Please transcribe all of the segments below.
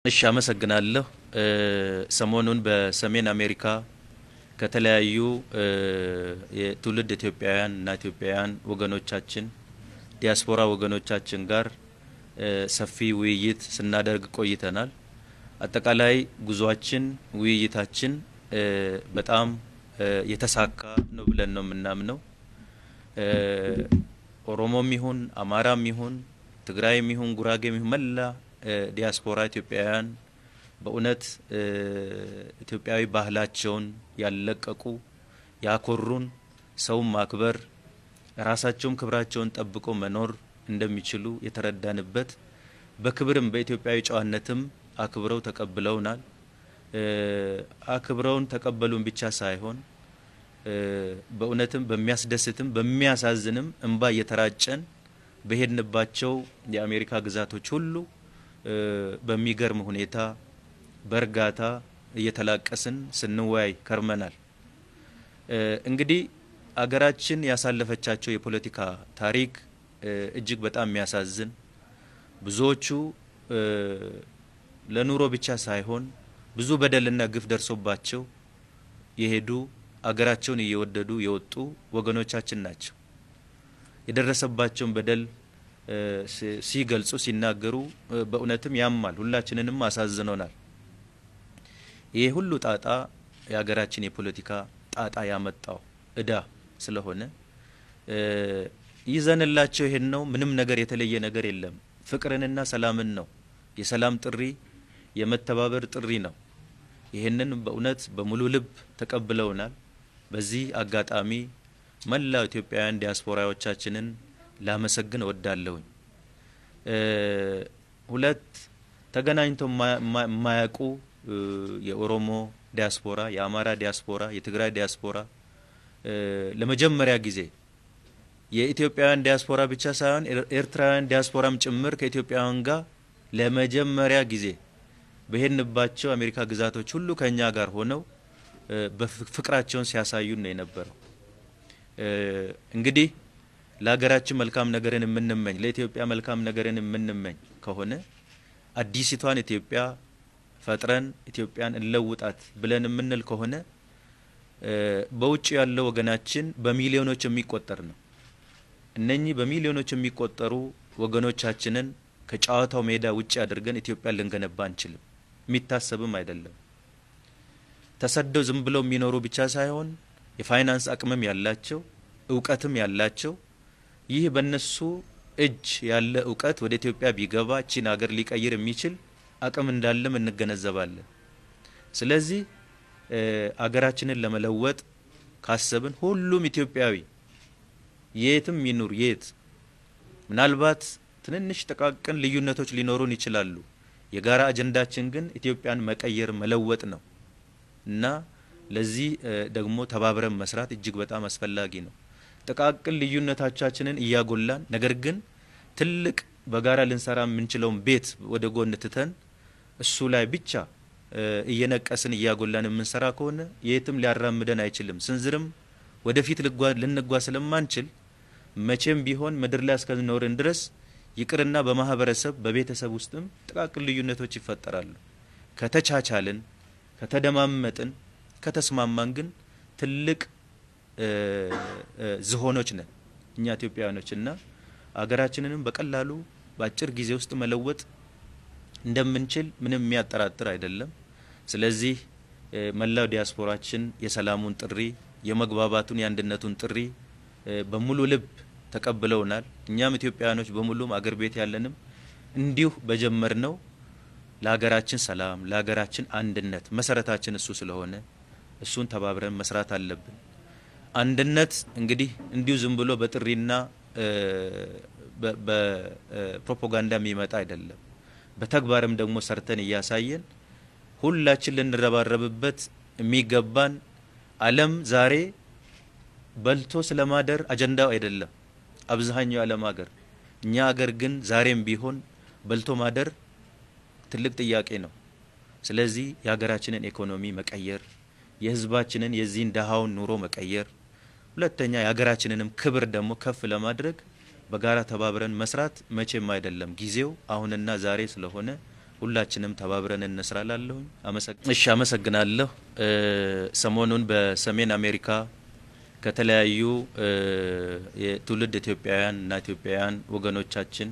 እሺ አመሰግናለሁ። ሰሞኑን በሰሜን አሜሪካ ከተለያዩ የትውልድ ኢትዮጵያውያን እና ኢትዮጵያውያን ወገኖቻችን ዲያስፖራ ወገኖቻችን ጋር ሰፊ ውይይት ስናደርግ ቆይተናል። አጠቃላይ ጉዟችን ውይይታችን በጣም የተሳካ ነው ብለን ነው የምናምነው። ኦሮሞም ይሁን አማራም ይሁን ትግራይም ይሁን ጉራጌም ይሁን መላ ዲያስፖራ ኢትዮጵያውያን በእውነት ኢትዮጵያዊ ባህላቸውን ያለቀቁ ያኮሩን ሰው ማክበር ራሳቸውም ክብራቸውን ጠብቆ መኖር እንደሚችሉ የተረዳንበት በክብርም በኢትዮጵያዊ ጨዋነትም አክብረው ተቀብለውናል። አክብረውን ተቀበሉን ብቻ ሳይሆን በእውነትም በሚያስደስትም በሚያሳዝንም እንባ እየተራጨን በሄድንባቸው የአሜሪካ ግዛቶች ሁሉ በሚገርም ሁኔታ በርጋታ እየተላቀስን ስንወያይ ከርመናል። እንግዲህ አገራችን ያሳለፈቻቸው የፖለቲካ ታሪክ እጅግ በጣም የሚያሳዝን ብዙዎቹ ለኑሮ ብቻ ሳይሆን ብዙ በደልና ግፍ ደርሶባቸው የሄዱ አገራቸውን እየወደዱ የወጡ ወገኖቻችን ናቸው። የደረሰባቸውን በደል ሲገልጹ ሲናገሩ በእውነትም ያማል፣ ሁላችንንም አሳዝኖናል። ይሄ ሁሉ ጣጣ የሀገራችን የፖለቲካ ጣጣ ያመጣው እዳ ስለሆነ ይዘንላቸው ይሄን ነው። ምንም ነገር የተለየ ነገር የለም። ፍቅርንና ሰላምን ነው። የሰላም ጥሪ የመተባበር ጥሪ ነው። ይሄንን በእውነት በሙሉ ልብ ተቀብለውናል። በዚህ አጋጣሚ መላው ኢትዮጵያውያን ዲያስፖራዎቻችንን ላመሰግን እወዳለሁኝ። ሁለት ተገናኝተው ማያቁ የኦሮሞ ዲያስፖራ፣ የአማራ ዲያስፖራ፣ የትግራይ ዲያስፖራ ለመጀመሪያ ጊዜ የኢትዮጵያውያን ዲያስፖራ ብቻ ሳይሆን ኤርትራውያን ዲያስፖራም ጭምር ከኢትዮጵያውያን ጋር ለመጀመሪያ ጊዜ በሄድንባቸው አሜሪካ ግዛቶች ሁሉ ከኛ ጋር ሆነው በፍቅራቸውን ሲያሳዩ ነው የነበረው። እንግዲህ ለሀገራችን መልካም ነገርን የምንመኝ ለኢትዮጵያ መልካም ነገርን የምንመኝ ከሆነ አዲሲቷን ኢትዮጵያ ፈጥረን ኢትዮጵያን እንለውጣት ብለን የምንል ከሆነ በውጭ ያለው ወገናችን በሚሊዮኖች የሚቆጠር ነው። እነኚህ በሚሊዮኖች የሚቆጠሩ ወገኖቻችንን ከጨዋታው ሜዳ ውጭ አድርገን ኢትዮጵያን ልንገነባ አንችልም። የሚታሰብም አይደለም። ተሰደው ዝም ብለው የሚኖሩ ብቻ ሳይሆን የፋይናንስ አቅምም ያላቸው እውቀትም ያላቸው ይህ በእነሱ እጅ ያለ እውቀት ወደ ኢትዮጵያ ቢገባ እቺን ሀገር ሊቀይር የሚችል አቅም እንዳለም እንገነዘባለን። ስለዚህ አገራችንን ለመለወጥ ካሰብን ሁሉም ኢትዮጵያዊ የትም ይኑር የት ምናልባት ትንንሽ ጥቃቅን ልዩነቶች ሊኖሩን ይችላሉ። የጋራ አጀንዳችን ግን ኢትዮጵያን መቀየር መለወጥ ነው እና ለዚህ ደግሞ ተባብረን መስራት እጅግ በጣም አስፈላጊ ነው። ጥቃቅን ልዩነቶቻችንን እያጎላን ነገር ግን ትልቅ በጋራ ልንሰራ የምንችለውን ቤት ወደ ጎን ትተን እሱ ላይ ብቻ እየነቀስን እያጎላን የምንሰራ ከሆነ የትም ሊያራምደን አይችልም። ስንዝርም ወደፊት ልንጓዝ ስለማንችል መቼም ቢሆን ምድር ላይ እስከኖርን ድረስ ይቅርና በማህበረሰብ በቤተሰብ ውስጥም ጥቃቅን ልዩነቶች ይፈጠራሉ። ከተቻቻልን ከተደማመጥን ከተስማማን ግን ትልቅ ዝሆኖች ነን እኛ ኢትዮጵያውያኖችና አገራችንንም በቀላሉ በአጭር ጊዜ ውስጥ መለወጥ እንደምንችል ምንም የሚያጠራጥር አይደለም። ስለዚህ መላው ዲያስፖራችን የሰላሙን ጥሪ የመግባባቱን የአንድነቱን ጥሪ በሙሉ ልብ ተቀብለውናል። እኛም ኢትዮጵያውያኖች በሙሉም አገር ቤት ያለንም እንዲሁ በጀመርነው ለሀገራችን ሰላም ለሀገራችን አንድነት መሰረታችን እሱ ስለሆነ እሱን ተባብረን መስራት አለብን። አንድነት እንግዲህ እንዲሁ ዝም ብሎ በጥሪና በፕሮፓጋንዳ የሚመጣ አይደለም። በተግባርም ደግሞ ሰርተን እያሳየን ሁላችን ልንረባረብበት የሚገባን ዓለም ዛሬ በልቶ ስለማደር አጀንዳው አይደለም አብዛኛው ዓለም ሀገር። እኛ ሀገር ግን ዛሬም ቢሆን በልቶ ማደር ትልቅ ጥያቄ ነው። ስለዚህ የሀገራችንን ኢኮኖሚ መቀየር የህዝባችንን የዚህን ደሃውን ኑሮ መቀየር ሁለተኛ የሀገራችንንም ክብር ደግሞ ከፍ ለማድረግ በጋራ ተባብረን መስራት መቼም አይደለም ጊዜው አሁንና ዛሬ ስለሆነ ሁላችንም ተባብረን እንስራላለሁ። አመሰግናለሁ። ሰሞኑን በሰሜን አሜሪካ ከተለያዩ የትውልድ ኢትዮጵያውያን እና ኢትዮጵያውያን ወገኖቻችን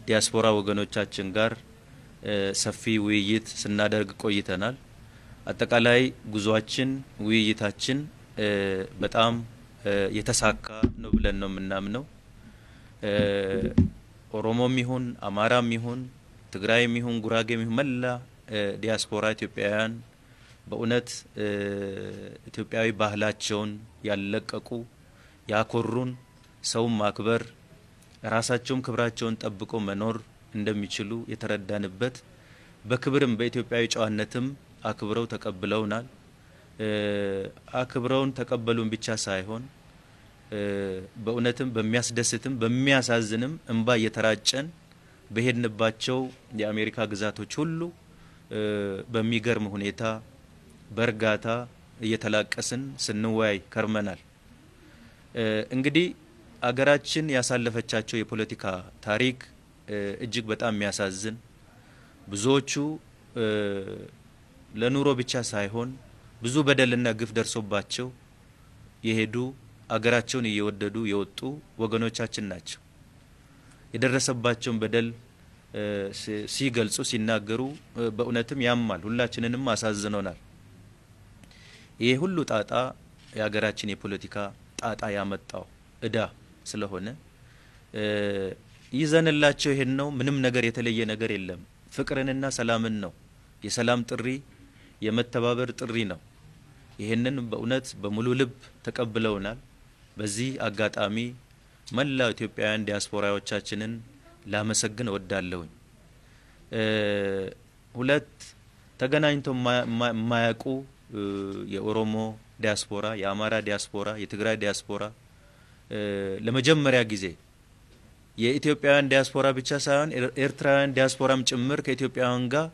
ዲያስፖራ ወገኖቻችን ጋር ሰፊ ውይይት ስናደርግ ቆይተናል። አጠቃላይ ጉዟችን ውይይታችን በጣም የተሳካ ነው ብለን ነው የምናምነው። ኦሮሞም ይሁን አማራም ይሁን ትግራይም ይሁን ጉራጌም ይሁን መላ ዲያስፖራ ኢትዮጵያውያን በእውነት ኢትዮጵያዊ ባህላቸውን ያለቀቁ ያኮሩን ሰው ማክበር ራሳቸውም ክብራቸውን ጠብቆ መኖር እንደሚችሉ የተረዳንበት በክብርም በኢትዮጵያዊ ጨዋነትም አክብረው ተቀብለውናል። አክብረውን ተቀበሉን ብቻ ሳይሆን በእውነትም በሚያስደስትም በሚያሳዝንም እንባ እየተራጨን በሄድንባቸው የአሜሪካ ግዛቶች ሁሉ በሚገርም ሁኔታ በርጋታ እየተላቀስን ስንወያይ ከርመናል። እንግዲህ አገራችን ያሳለፈቻቸው የፖለቲካ ታሪክ እጅግ በጣም የሚያሳዝን ብዙዎቹ ለኑሮ ብቻ ሳይሆን ብዙ በደልና ግፍ ደርሶባቸው የሄዱ አገራቸውን እየወደዱ የወጡ ወገኖቻችን ናቸው። የደረሰባቸውን በደል ሲገልጹ ሲናገሩ በእውነትም ያማል፣ ሁላችንንም አሳዝኖናል። ይሄ ሁሉ ጣጣ የሀገራችን የፖለቲካ ጣጣ ያመጣው እዳ ስለሆነ ይዘንላቸው ይሄን ነው። ምንም ነገር የተለየ ነገር የለም። ፍቅርንና ሰላምን ነው። የሰላም ጥሪ የመተባበር ጥሪ ነው። ይሄንን በእውነት በሙሉ ልብ ተቀብለውናል። በዚህ አጋጣሚ መላው ኢትዮጵያውያን ዲያስፖራዎቻችንን ላመሰግን እወዳለሁ። ሁለት ተገናኝተው ማያቁ የኦሮሞ ዲያስፖራ፣ የአማራ ዲያስፖራ፣ የትግራይ ዲያስፖራ ለመጀመሪያ ጊዜ የኢትዮጵያውያን ዲያስፖራ ብቻ ሳይሆን ኤርትራውያን ዲያስፖራም ጭምር ከኢትዮጵያውያን ጋር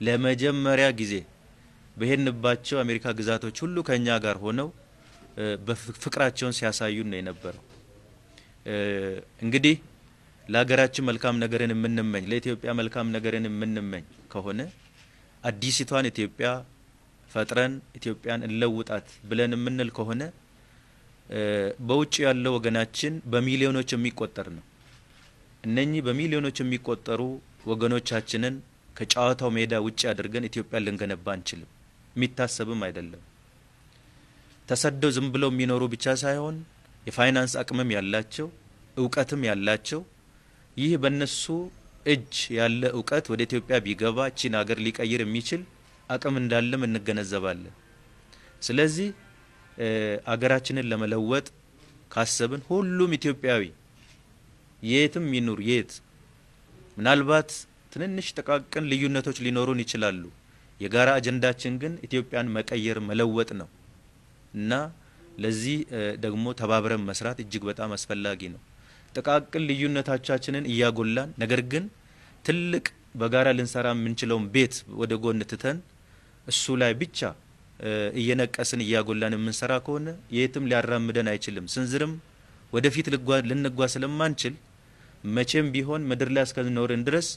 ለመጀመሪያ ጊዜ በሄድንባቸው አሜሪካ ግዛቶች ሁሉ ከኛ ጋር ሆነው በፍቅራቸውን ሲያሳዩ ነው የነበረው። እንግዲህ ለሀገራችን መልካም ነገርን የምንመኝ ለኢትዮጵያ መልካም ነገርን የምንመኝ ከሆነ አዲሲቷን ኢትዮጵያ ፈጥረን ኢትዮጵያን እንለውጣት ብለን የምንል ከሆነ በውጭ ያለው ወገናችን በሚሊዮኖች የሚቆጠር ነው። እነኚህ በሚሊዮኖች የሚቆጠሩ ወገኖቻችንን ከጫዋታው ሜዳ ውጪ አድርገን ኢትዮጵያን ልንገነባ አንችልም። የሚታሰብም አይደለም። ተሰደው ዝም ብለው የሚኖሩ ብቻ ሳይሆን የፋይናንስ አቅምም ያላቸው እውቀትም ያላቸው ይህ በእነሱ እጅ ያለ እውቀት ወደ ኢትዮጵያ ቢገባ ቺን ሀገር ሊቀይር የሚችል አቅም እንዳለም እንገነዘባለን። ስለዚህ አገራችንን ለመለወጥ ካሰብን ሁሉም ኢትዮጵያዊ የትም ይኑር የት ምናልባት ትንንሽ ተቃቅን ልዩነቶች ሊኖሩን ይችላሉ። የጋራ አጀንዳችን ግን ኢትዮጵያን መቀየር መለወጥ ነው እና ለዚህ ደግሞ ተባብረን መስራት እጅግ በጣም አስፈላጊ ነው። ተቃቅን ልዩነታችንን እያጎላን ነገር ግን ትልቅ በጋራ ልንሰራ የምንችለውን ቤት ወደ ጎን ትተን እሱ ላይ ብቻ እየነቀስን እያጎላን የምንሰራ ከሆነ የትም ሊያራምደን አይችልም። ስንዝርም ወደፊት ልንጓዝ ስለማንችል መቼም ቢሆን ምድር ላይ እስከኖርን ድረስ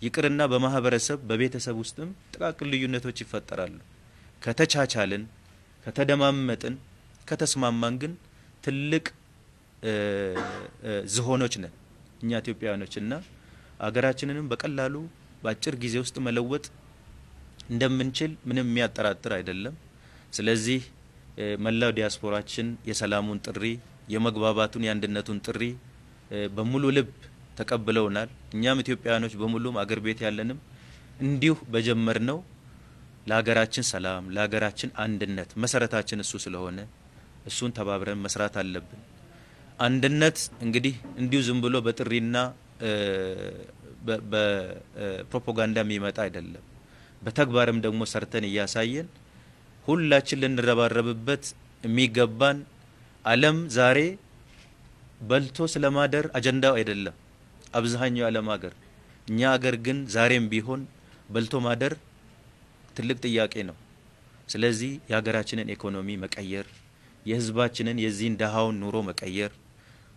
ይቅርና በማህበረሰብ በቤተሰብ ውስጥም ተቃቅን ልዩነቶች ይፈጠራሉ። ከተቻቻልን ከተደማመጥን ከተስማማን ግን ትልቅ ዝሆኖች ነን እኛ ኢትዮጵያውያኖችና አገራችንንም በቀላሉ በአጭር ጊዜ ውስጥ መለወጥ እንደምንችል ምንም የሚያጠራጥር አይደለም። ስለዚህ መላው ዲያስፖራችን የሰላሙን ጥሪ የመግባባቱን የአንድነቱን ጥሪ በሙሉ ልብ ተቀብለውናል። እኛም ኢትዮጵያውያኖች በሙሉም አገር ቤት ያለንም እንዲሁ በጀመርነው ለሀገራችን ሰላም ለሀገራችን አንድነት መሰረታችን እሱ ስለሆነ እሱን ተባብረን መስራት አለብን። አንድነት እንግዲህ እንዲሁ ዝም ብሎ በጥሪና በፕሮፓጋንዳ የሚመጣ አይደለም። በተግባርም ደግሞ ሰርተን እያሳየን ሁላችን ልንረባረብበት የሚገባን ዓለም ዛሬ በልቶ ስለማደር አጀንዳው አይደለም። አብዛኛው ዓለም ሀገር እኛ ሀገር ግን ዛሬም ቢሆን በልቶ ማደር ትልቅ ጥያቄ ነው። ስለዚህ የሀገራችንን ኢኮኖሚ መቀየር የህዝባችንን የዚህን ደሃውን ኑሮ መቀየር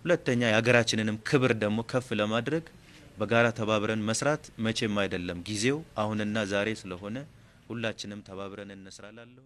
ሁለተኛ የሀገራችንንም ክብር ደግሞ ከፍ ለማድረግ በጋራ ተባብረን መስራት መቼም አይደለም ጊዜው አሁንና ዛሬ ስለሆነ ሁላችንም ተባብረን እንስራላለሁ።